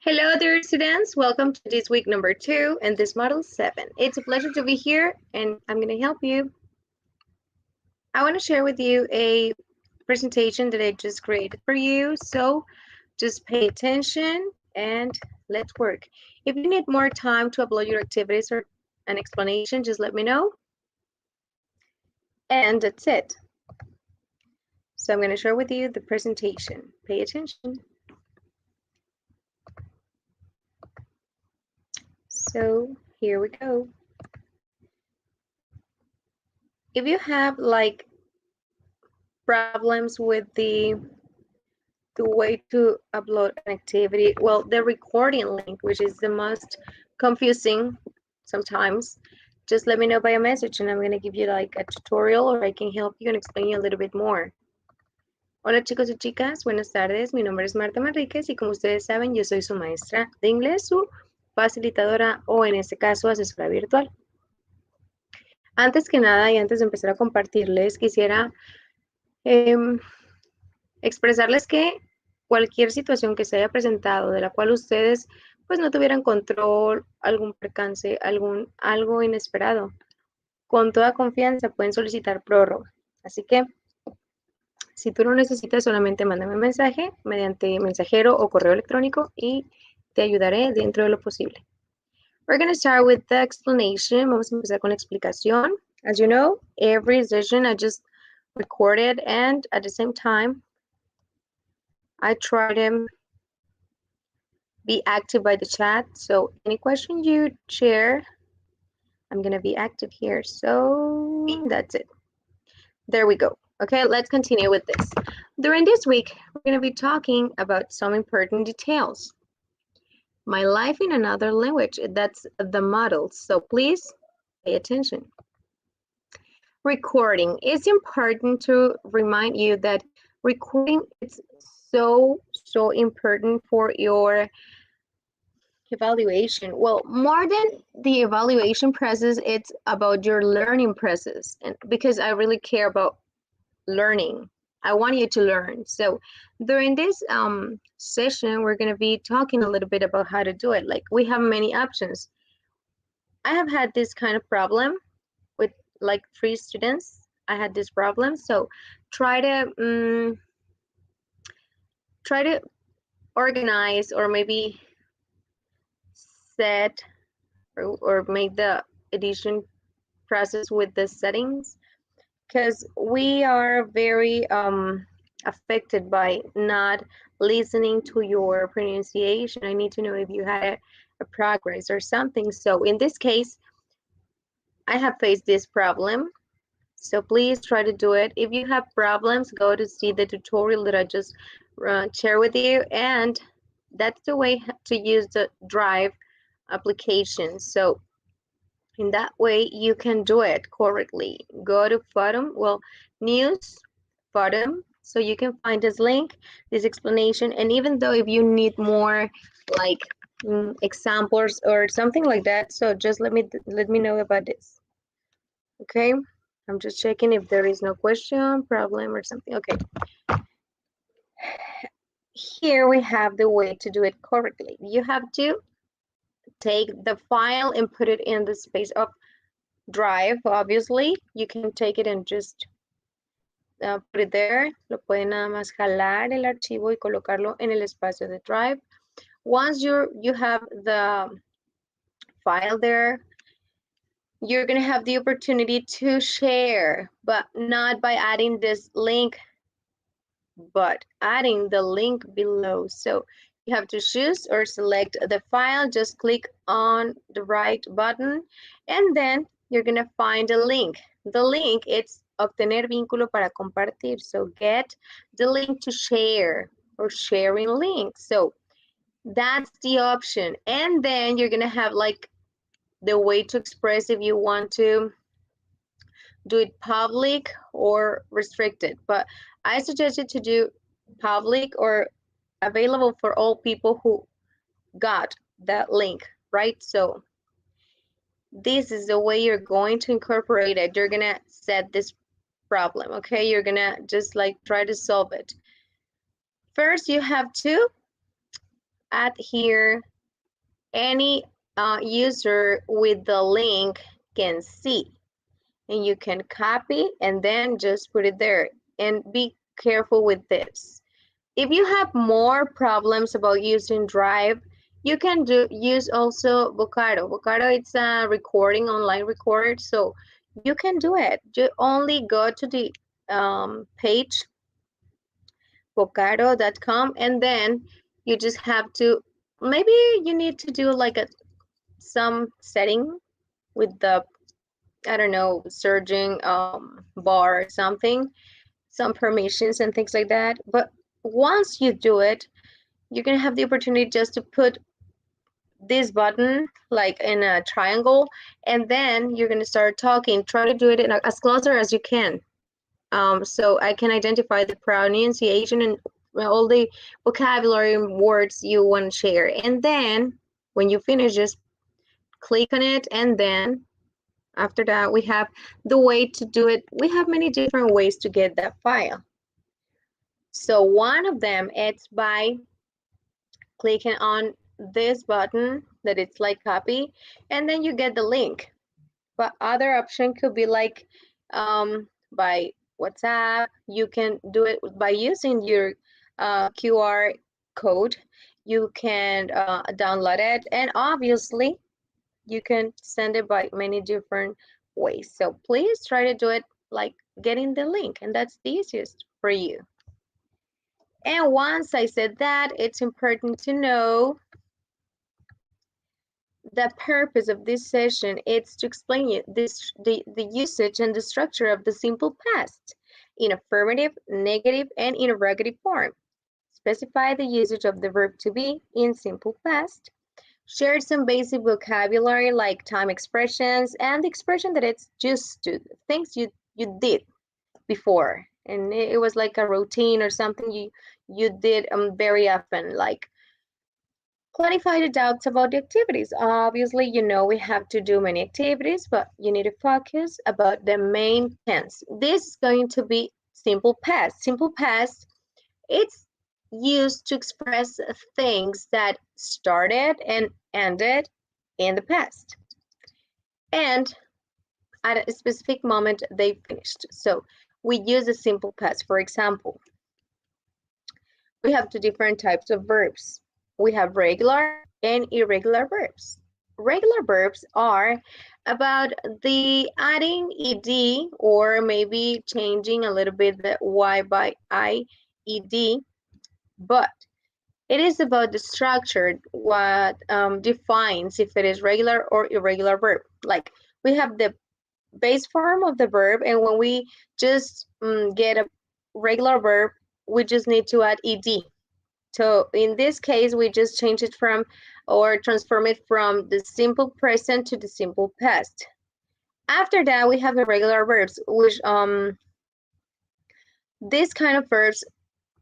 Hello dear students, welcome to this week number 2 and this model 7. It's a pleasure to be here and I'm going to help you. I want to share with you a presentation that I just created for you, so just pay attention and let's work. If you need more time to upload your activities or an explanation, just let me know. And that's it. So I'm going to share with you the presentation. Pay attention. So here we go. If you have like problems with the way to upload an activity, well, the recording link, which is the most confusing sometimes, just let me know by a message and I'm going to give you like a tutorial or I can help you and explain you a little bit more. Hola chicos y chicas, buenas tardes, mi nombre es Marta Manríquez y como ustedes saben yo soy su maestra de inglés, su facilitadora o en este caso asesora virtual. Antes que nada y antes de empezar a compartirles, quisiera expresarles que cualquier situación que se haya presentado de la cual ustedes pues no tuvieran control, algún percance, algo inesperado, con toda confianza pueden solicitar prórroga. Así que si tú lo necesitas, solamente mándame un mensaje mediante mensajero o correo electrónico y te ayudaré dentro de lo posible. We're going to start with the explanation. Vamos a empezar con la explicación. As you know, every session I just recorded and at the same time I try to be active by the chat. So any question you share, I'm going to be active here. So that's it. There we go. Okay, let's continue with this. During this week, we're going to be talking about some important details. My life in another language, that's the model. So please pay attention. Recording. It's important to remind you that recording is so important for your evaluation. Well, more than the evaluation process, it's about your learning process, and because I really care about learning, I want you to learn. So during this session, we're going to be talking a little bit about how to do it. Like, we have many options. I have had this kind of problem with like 3 students. I had this problem, so try to organize or maybe set or make the edition process with the settings, because we are very affected by not listening to your pronunciation. I need to know if you had a progress or something. So in this case, I have faced this problem. So please try to do it. If you have problems, go to see the tutorial that I just shared with you, and that's the way to use the Drive application. So in that way you can do it correctly. Go to bottom, well, news bottom, so you can find this link, this explanation, and even though if you need more like examples or something like that, so just let me know about this. Okay, I'm just checking if there is no question, problem, or something. Okay, here we have the way to do it correctly. You have to take the file and put it in the space of Drive. Obviously, you can take it and just put it there. Lo pueden nada más jalar el archivo y colocarlo en el espacio de Drive. Once you have the file there, you're going to have the opportunity to share, but not by adding this link, but adding the link below. So you have to choose or select the file, just click on the right button, and then you're going to find a link. The link, it's obtener vínculo para compartir. So get the link to share or sharing link. So that's the option. And then you're going to have like the way to express if you want to do it public or restricted. But I suggest you to do public or available for all people who got that link, right? So this is the way you're going to incorporate it. You're gonna set this problem, okay? You're gonna just like try to solve it. First, you have to add here, any user with the link can see. And you can copy and then just put it there. And be careful with this. If you have more problems about using Drive, you can use also Vocado. Vocado, it's a recording, online recorder, so you can do it. You only go to the page, vocado.com, and then you just have to, maybe you need to do like some setting with the, I don't know, searching bar or something, some permissions and things like that. But once you do it, you're gonna have the opportunity just to put this button like in a triangle, and then you're gonna start talking. Try to do it as closer as you can, so I can identify the pronunciation and all the vocabulary and words you want to share. And then when you finish, just click on it, and then after that we have the way to do it. We have many different ways to get that file. So one of them, it's by clicking on this button that it's like copy, and then you get the link. But other option could be like by WhatsApp. You can do it by using your QR code. You can download it, and obviously you can send it by many different ways. So please try to do it like getting the link, and that's the easiest for you. And once I said that, it's important to know the purpose of this session is to explain you the usage and the structure of the simple past in affirmative, negative, and interrogative form. Specify the usage of the verb to be in simple past. Share some basic vocabulary like time expressions and the expression that it's just to things you did before, and it was like a routine or something you did very often, like clarify the doubts about the activities. Obviously, you know we have to do many activities, but you need to focus about the main tense. This is going to be simple past. Simple past, it's used to express things that started and ended in the past, and at a specific moment they finished. So we use a simple past. For example, we have two different types of verbs. We have regular and irregular verbs. Regular verbs are about the adding ed or maybe changing a little bit the y by ied, but it is about the structure, what defines if it is regular or irregular verb. Like we have the base form of the verb, and when we just get a regular verb, we just need to add ed. So in this case, we just change it from or transform it from the simple present to the simple past. After that, we have irregular verbs, which these kind of verbs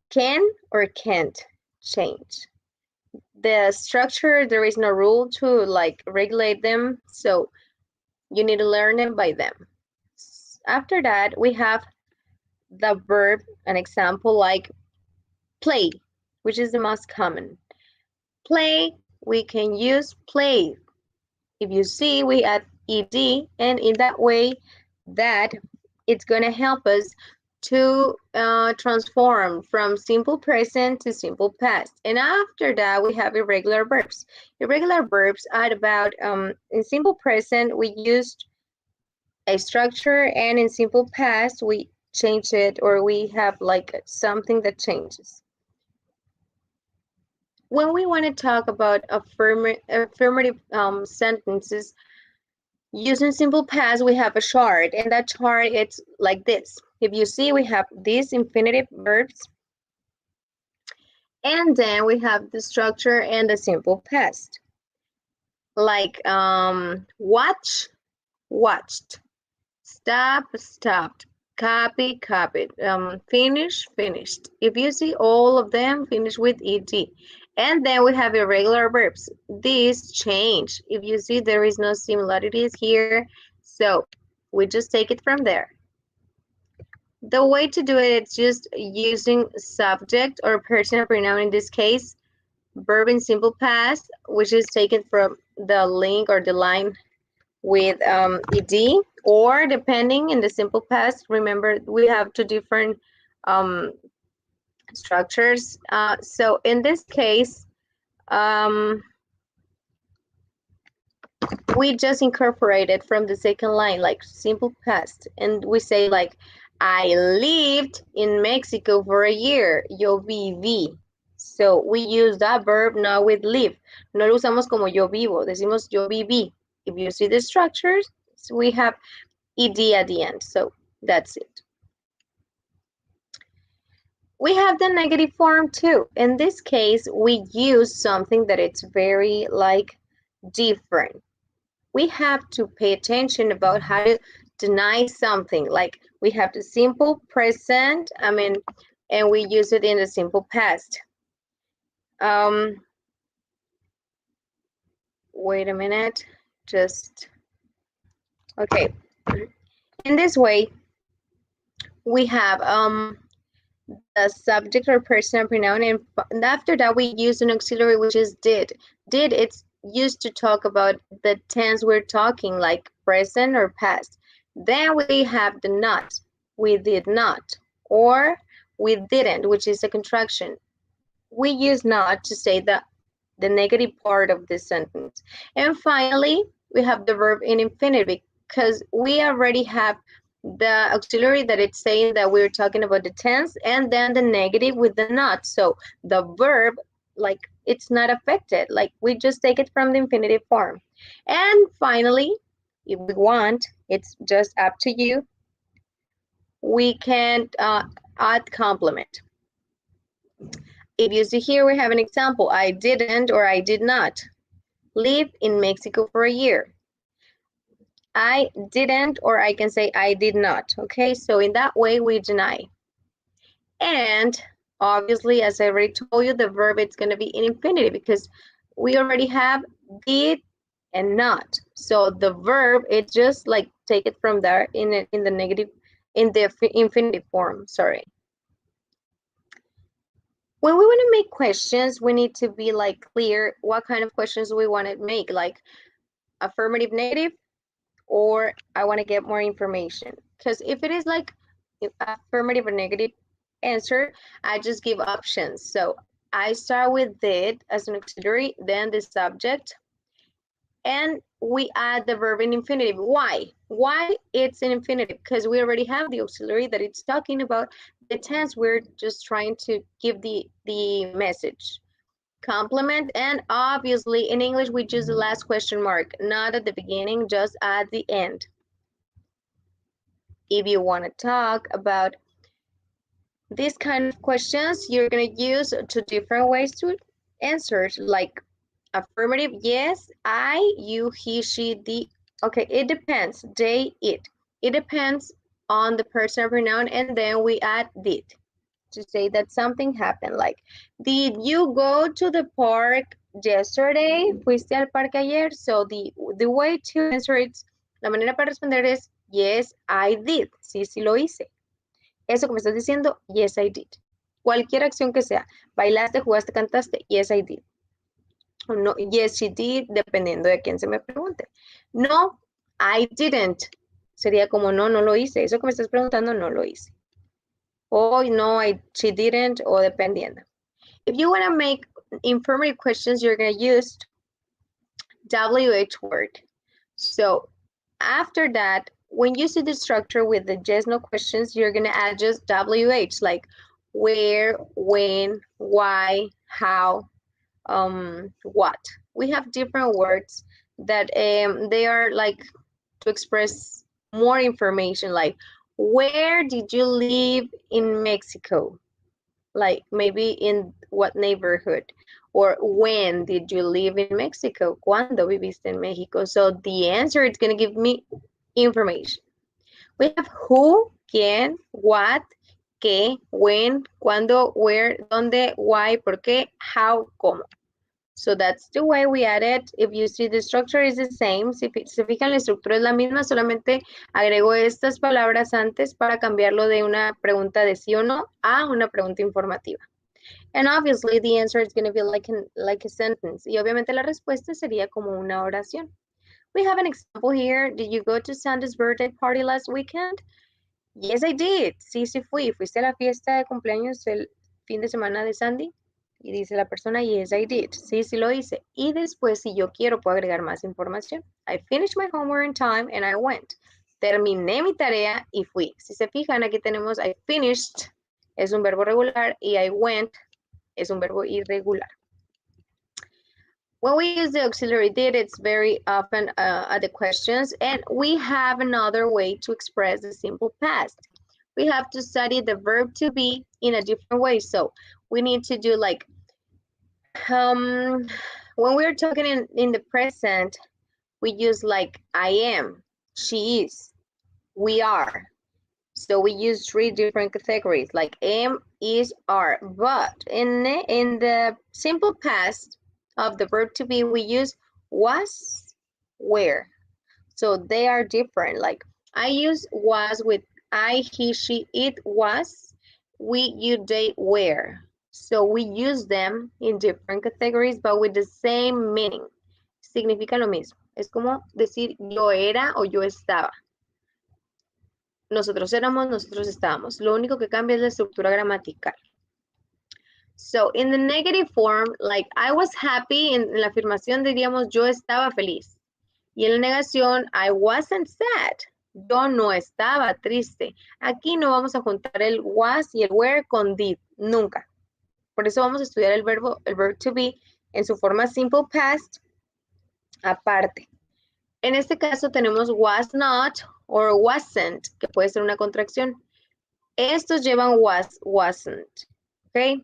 can or can't change. The structure, there is no rule to like regulate them, so you need to learn them by them. After that, we have the verb, an example like play, which is the most common. Play, we can use play. If you see, we add ed, and in that way, that it's going to help us to transform from simple present to simple past. And after that, we have irregular verbs. Irregular verbs are about, in simple present, we used a structure, and in simple past, we change it, or we have like something that changes. When we want to talk about affirmative sentences, using simple past, we have a chart, and that chart, it's like this. If you see, we have these infinitive verbs, and then we have the structure and the simple past. Like watch, watched, stop, stopped, copy, copied, finish, finished. If you see all of them, finish with ed. And then we have irregular verbs. These change. If you see, there is no similarities here, so we just take it from there. The way to do it is just using subject or personal pronoun in this case. verb in simple past, which is taken from the link or the line with ed, or depending in the simple past. Remember, we have two different um, structures. So in this case, um, we just incorporated from the second line, like simple past, and we say like, I lived in Mexico for a year. Yo viví. So we use that verb not with live. No lo usamos como yo vivo. Decimos yo viví. If you see the structures, we have ed at the end. So that's it. We have the negative form too. In this case, we use something that it's very like different. We have to pay attention about how to deny something. Like we have the simple present, and we use it in the simple past. Wait a minute, okay. In this way, we have the subject or personal pronoun, and after that we use an auxiliary, which is did. Did, it's used to talk about the tense we're talking, like present or past. Then we have the not, we did not, or we didn't, which is a contraction. We use not to say the negative part of the sentence. And finally, we have the verb in infinitive, because we already have the auxiliary that it's saying that we're talking about the tense, and then the negative with the not. So the verb, like, it's not affected. Like, we just take it from the infinitive form. And finally, if we want, it's just up to you, we can add complement. If you see here, we have an example. I didn't, or I did not, live in Mexico for a year. I didn't, or I can say I did not. Okay, so in that way we deny. And obviously, as I already told you, the verb it's going to be in infinitive because we already have did and not. So the verb, it just like take it from there in the negative, in the infinitive form, sorry. When we want to make questions, we need to be like clear what kind of questions we want to make, like affirmative, negative, or I want to get more information. Because if it is like affirmative or negative answer, I just give options. So I start with did as an auxiliary, then the subject, and we add the verb in infinitive. Why? Why it's in infinitive? Because we already have the auxiliary that it's talking about the tense. We're just trying to give the message. Complement, and obviously in English we use the last question mark, not at the beginning, just at the end. If you want to talk about these kind of questions, you're going to use two different ways to answer, like affirmative, yes, I, you, he, she, the. Okay, it depends, they, it. It depends on the personal pronoun, and then we add did to say that something happened. Like, did you go to the park yesterday? ¿Fuiste al parque ayer? So the way to answer it, la manera para responder es yes, I did. Sí, sí lo hice. Eso que me estás diciendo, yes, I did. Cualquier acción que sea, bailaste, jugaste, cantaste, yes, I did. O no, yes, she did, dependiendo de quién se me pregunte. No, I didn't. Sería como no, no lo hice. Eso que me estás preguntando, no lo hice. O no, she didn't, o dependiendo. If you want to make informative questions, you're going to use WH word. So after that, when you see the structure with the yes, no questions, you're going to add just WH, like where, when, why, how, what. We have different words that they are like to express more information, like where did you live in Mexico? Like maybe in what neighborhood, or when did you live in Mexico? ¿Cuándo viviste en México? So the answer is going to give me information. We have who, quién, what, qué, when, cuándo, where, dónde, why, por qué, how, cómo. So that's the way we add it. If you see the structure is the same, si se fijan la estructura es la misma, solamente agrego estas palabras antes para cambiarlo de una pregunta de sí o no a una pregunta informativa. And obviously the answer is going to be like a sentence. Y obviamente la respuesta sería como una oración. We have an example here. Did you go to Sandy's birthday party last weekend? Yes, I did. Sí, sí fui. ¿Fuiste a la fiesta de cumpleaños el fin de semana de Sandy? Y dice la persona, yes, I did. Sí, sí lo hice. Y después, si yo quiero, puedo agregar más información. I finished my homework in time and I went. Terminé mi tarea y fui. Si se fijan, aquí tenemos I finished, es un verbo regular, y I went es un verbo irregular. When we use the auxiliary did, it's very often at the questions, and we have another way to express the simple past. We have to study the verb to be in a different way. So we need to do like, when we're talking in the present, we use like I am, she is, we are. So we use 3 different categories like am, is, are. But in the simple past of the verb to be, we use was, were. So they are different. Like I use was with I, he, she, it, was. We, you, they, were. So we use them in different categories, but with the same meaning. Significa lo mismo. Es como decir yo era o yo estaba. Nosotros éramos, nosotros estábamos. Lo único que cambia es la estructura gramatical. So, in the negative form, like I was happy, en la afirmación diríamos yo estaba feliz. Y en la negación, I wasn't sad. Yo no estaba triste. Aquí no vamos a juntar el was y el were con did, nunca. Por eso vamos a estudiar el verb to be en su forma simple past aparte. En este caso tenemos was not or wasn't, que puede ser una contracción. Estos llevan was, wasn't, ¿ok?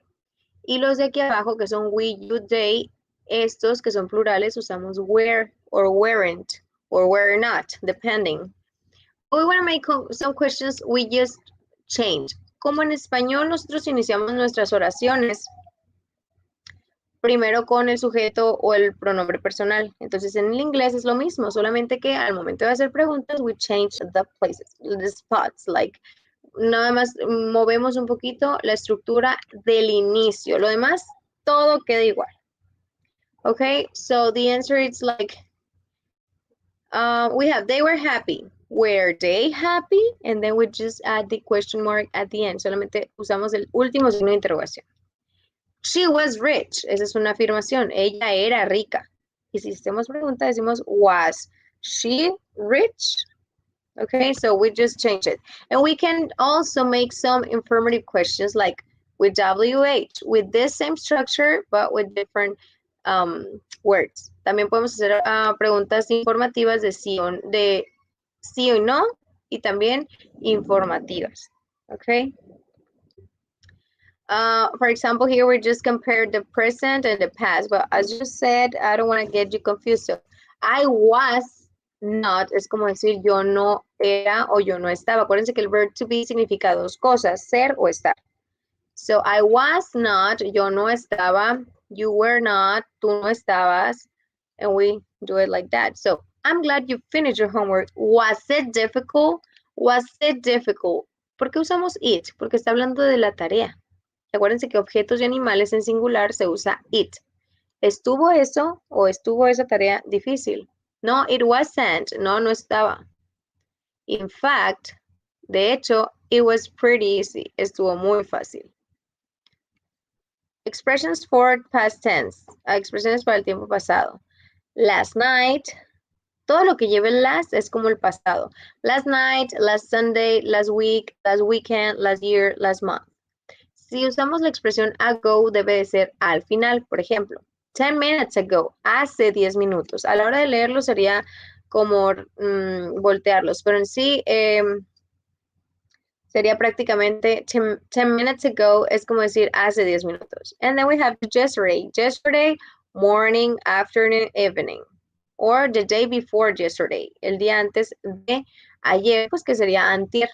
Y los de aquí abajo, que son we, you, they, estos que son plurales, usamos were or weren't or were not, depending. We want to make some questions, we just change. Como en español nosotros iniciamos nuestras oraciones primero con el sujeto o el pronombre personal. Entonces en el inglés es lo mismo, solamente que al momento de hacer preguntas, we change the places, the spots, like nada más movemos un poquito la estructura del inicio. Lo demás, todo queda igual. Okay, so the answer is like, we have, they were happy. Were they happy? And then we just add the question mark at the end. Solamente usamos el último signo de interrogación. She was rich. Esa es una afirmación. Ella era rica. Y si hacemos pregunta, decimos, was she rich? Okay, so we just change it. And we can also make some informative questions like with WH, with this same structure, but with different words. También podemos hacer preguntas informativas de sí o no, y también informativas. Okay. For example, here we just compared the present and the past, but as you said, I don't want to get you confused. So, I was not, es como decir yo no era o yo no estaba. Acuérdense que el verb to be significa dos cosas, ser o estar. So, I was not, yo no estaba, you were not, tú no estabas, and we do it like that. So, I'm glad you finished your homework. Was it difficult? Was it difficult? ¿Por qué usamos it? Porque está hablando de la tarea. Acuérdense que objetos y animales en singular se usa it. ¿Estuvo eso o estuvo esa tarea difícil? No, it wasn't. No, no estaba. In fact, de hecho, it was pretty easy. Estuvo muy fácil. Expressions for past tense. Expresiones para el tiempo pasado. Last night. Todo lo que lleve last es como el pasado. Last night, last Sunday, last week, last weekend, last year, last month. Si usamos la expresión ago, debe de ser al final. Por ejemplo, 10 minutes ago, hace 10 minutos. A la hora de leerlo sería como voltearlos, pero en sí sería prácticamente 10 minutes ago, es como decir hace 10 minutos. And then we have yesterday. Yesterday, morning, afternoon, evening. Or the day before yesterday. El día antes de ayer, pues que sería antier.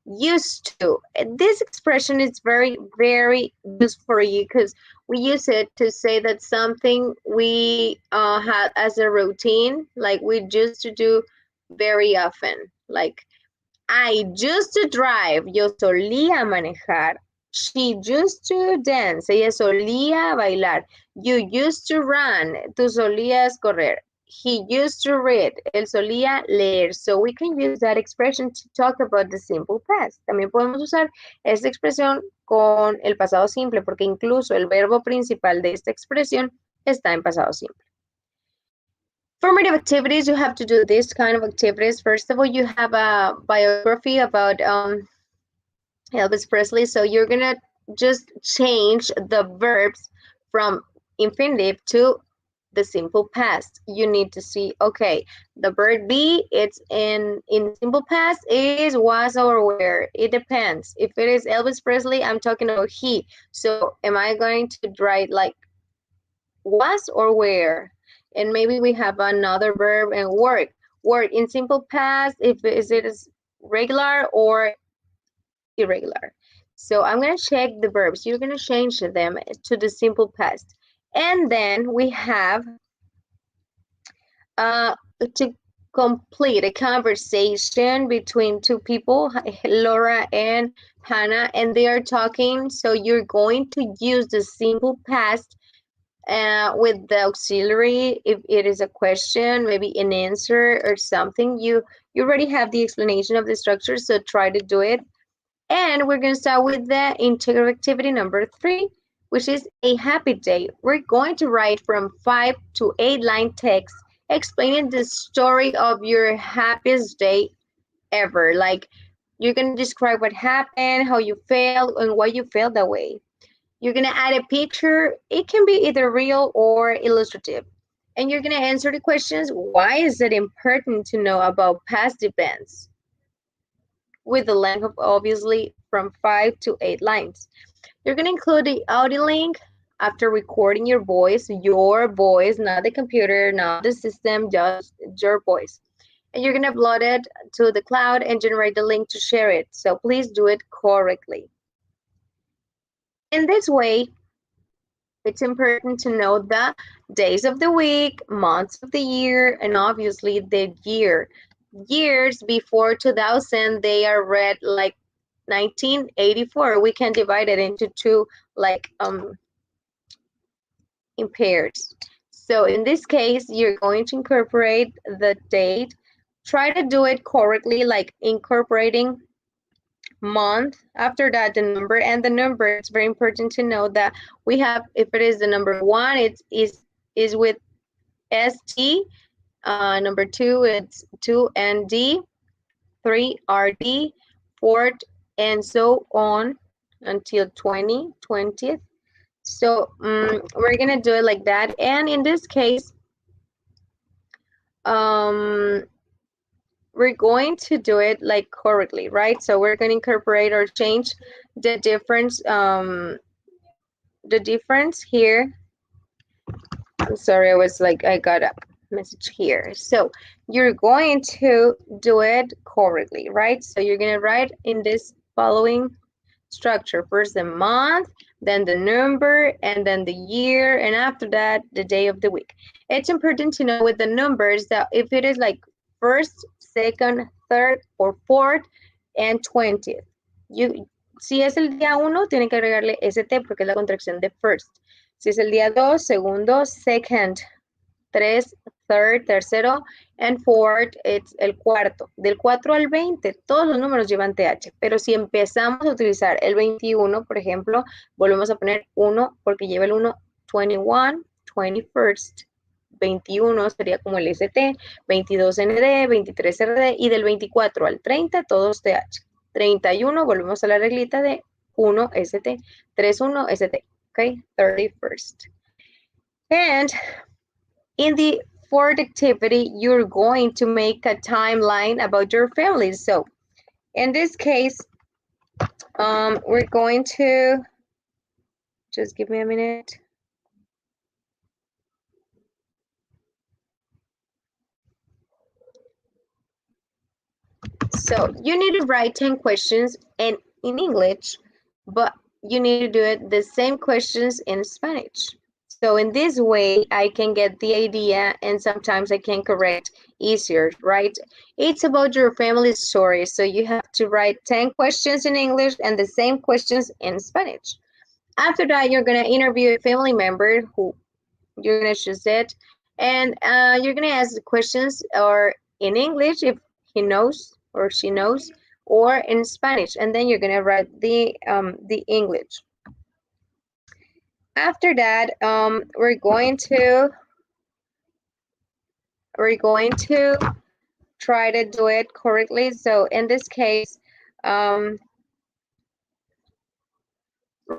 Used to. This expression is very, very useful for you because we use it to say that something we had as a routine, like we used to do very often. Like, I used to drive. Yo solía manejar She used to dance. Ella solía bailar. You used to run. Tú solías correr. He used to read. Él solía leer. So we can use that expression to talk about the simple past. También podemos usar esta expresión con el pasado simple, porque incluso el verbo principal de esta expresión está en pasado simple. Formative activities, you have to do this kind of activities. First of all, you have a biography about Elvis Presley. So you're gonna just change the verbs from infinitive to the simple past. You need to see, okay, the verb be, it's in simple past is, was, or were. It depends. If it is Elvis Presley, I'm talking about he. So am I going to write like was or were? And maybe we have another verb and work. Work in simple past, if it is regular or irregular. So I'm going to check the verbs. You're going to change them to the simple past. And then we have to complete a conversation between two people, Laura and Hannah, and they are talking. So you're going to use the simple past with the auxiliary if it is a question, maybe an answer or something. You already have the explanation of the structure, so try to do it. And we're going to start with the integral activity number 3, which is a happy day. We're going to write from 5 to 8 line text explaining the story of your happiest day ever. Like you're going to describe what happened, how you felt, and why you felt that way. You're going to add a picture. It can be either real or illustrative. And you're going to answer the questions, why is it important to know about past events? With the length of obviously from 5 to 8 lines. You're going to include the audio link after recording your voice, not the computer, not the system, just your voice. And you're going to upload it to the cloud and generate the link to share it. So please do it correctly. In this way, it's important to know the days of the week, months of the year, and obviously the year. Years before 2000, they are read like 1984. We can divide it into two, like in pairs. So in this case, you're going to incorporate the date. Try to do it correctly, like incorporating month, after that the number, and the number, it's very important to know that we have, if it is the number 1, it is with ST, number 2 it's 2ND, 3 RD, 4, and so on until 20th. So we're gonna do it like that. And in this case, we're going to do it like correctly, right? So we're going to incorporate or change the difference here. I'm sorry, I got a message here. So you're going to do it correctly, right? So you're going to write in this following structure. First the month, then the number, and then the year, and after that the day of the week. It's important to know with the numbers that if it is like first, second, third, or fourth, and 20th. Si es el día 1, tiene que agregarle ST porque es la contracción de first. Si es el día 2, segundo, second, 3, third, tercero, and fourth, it's el cuarto. Del 4 al 20, todos los números llevan TH, pero si empezamos a utilizar el 21, por ejemplo, volvemos a poner 1 porque lleva el 1, 21, 21st, 21 sería como el ST, 22 ND, 23 RD, y del 24 al 30, todos TH. 31, volvemos a la reglita de 1 ST, 31 ST, okay, 31st. And in the fourth activity, you're going to make a timeline about your family. So in this case, we're going to, just give me a minute. So you need to write 10 questions and in English, but you need to do it the same questions in Spanish. So in this way, I can get the idea and sometimes I can correct easier, right? It's about your family story. So you have to write 10 questions in English and the same questions in Spanish. After that, you're going to interview a family member who you're going to choose it. And you're going to ask the questions or in English if he knows or she knows, or in Spanish. And then you're going to write the English. After that, we're going to try to do it correctly. So in this case, we're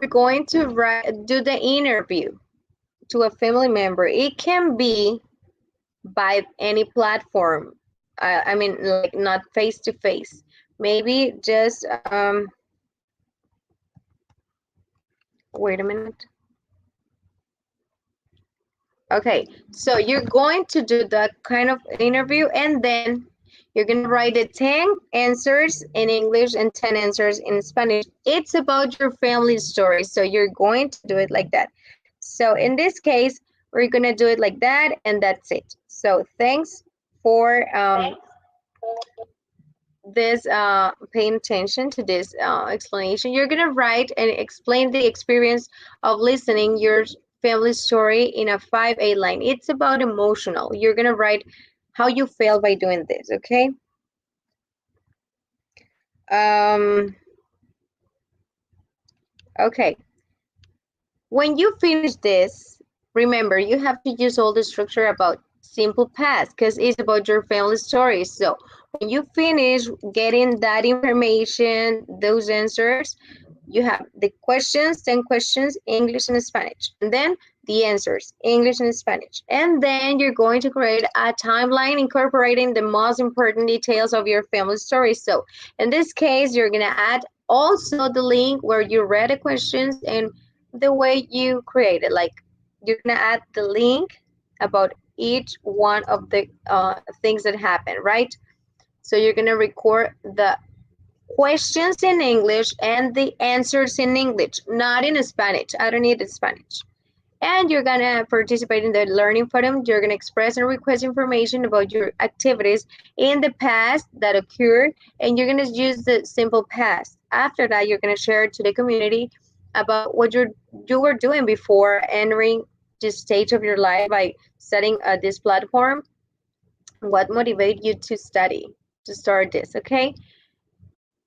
going to do the interview to a family member. It can be by any platform. I mean, like not face to face. Maybe just wait a minute. Okay, so you're going to do that kind of interview and then you're going to write the 10 answers in English and 10 answers in Spanish. It's about your family story, so you're going to do it like that. So in this case, we're going to do it like that and that's it. So thanks for paying attention to this explanation. You're going to write and explain the experience of listening your family story in a 5A line. It's about emotional. You're going to write how you feel by doing this, okay? Okay. When you finish this, remember, you have to use all the structure about simple past because it's about your family story. So when you finish getting that information, those answers, you have the questions, 10 questions, English and Spanish, and then the answers, English and Spanish. And then you're going to create a timeline incorporating the most important details of your family story. So in this case, you're going to add also the link where you read the questions and the way you create it. Like you're going to add the link about each one of the things that happen, right? So you're going to record the questions in English and the answers in English, not in Spanish. I don't need Spanish. And you're gonna participate in the learning forum. You're gonna express and request information about your activities in the past that occurred, and you're gonna use the simple past. After that, you're gonna share to the community about what you were doing before entering this stage of your life by studying this platform. What motivated you to study, to start this, okay?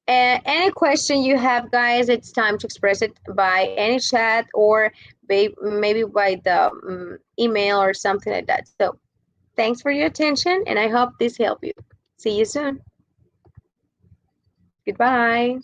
Any question you have, guys, it's time to express it by any chat or maybe by the email or something like that. So thanks for your attention, and I hope this helped you. See you soon. Goodbye.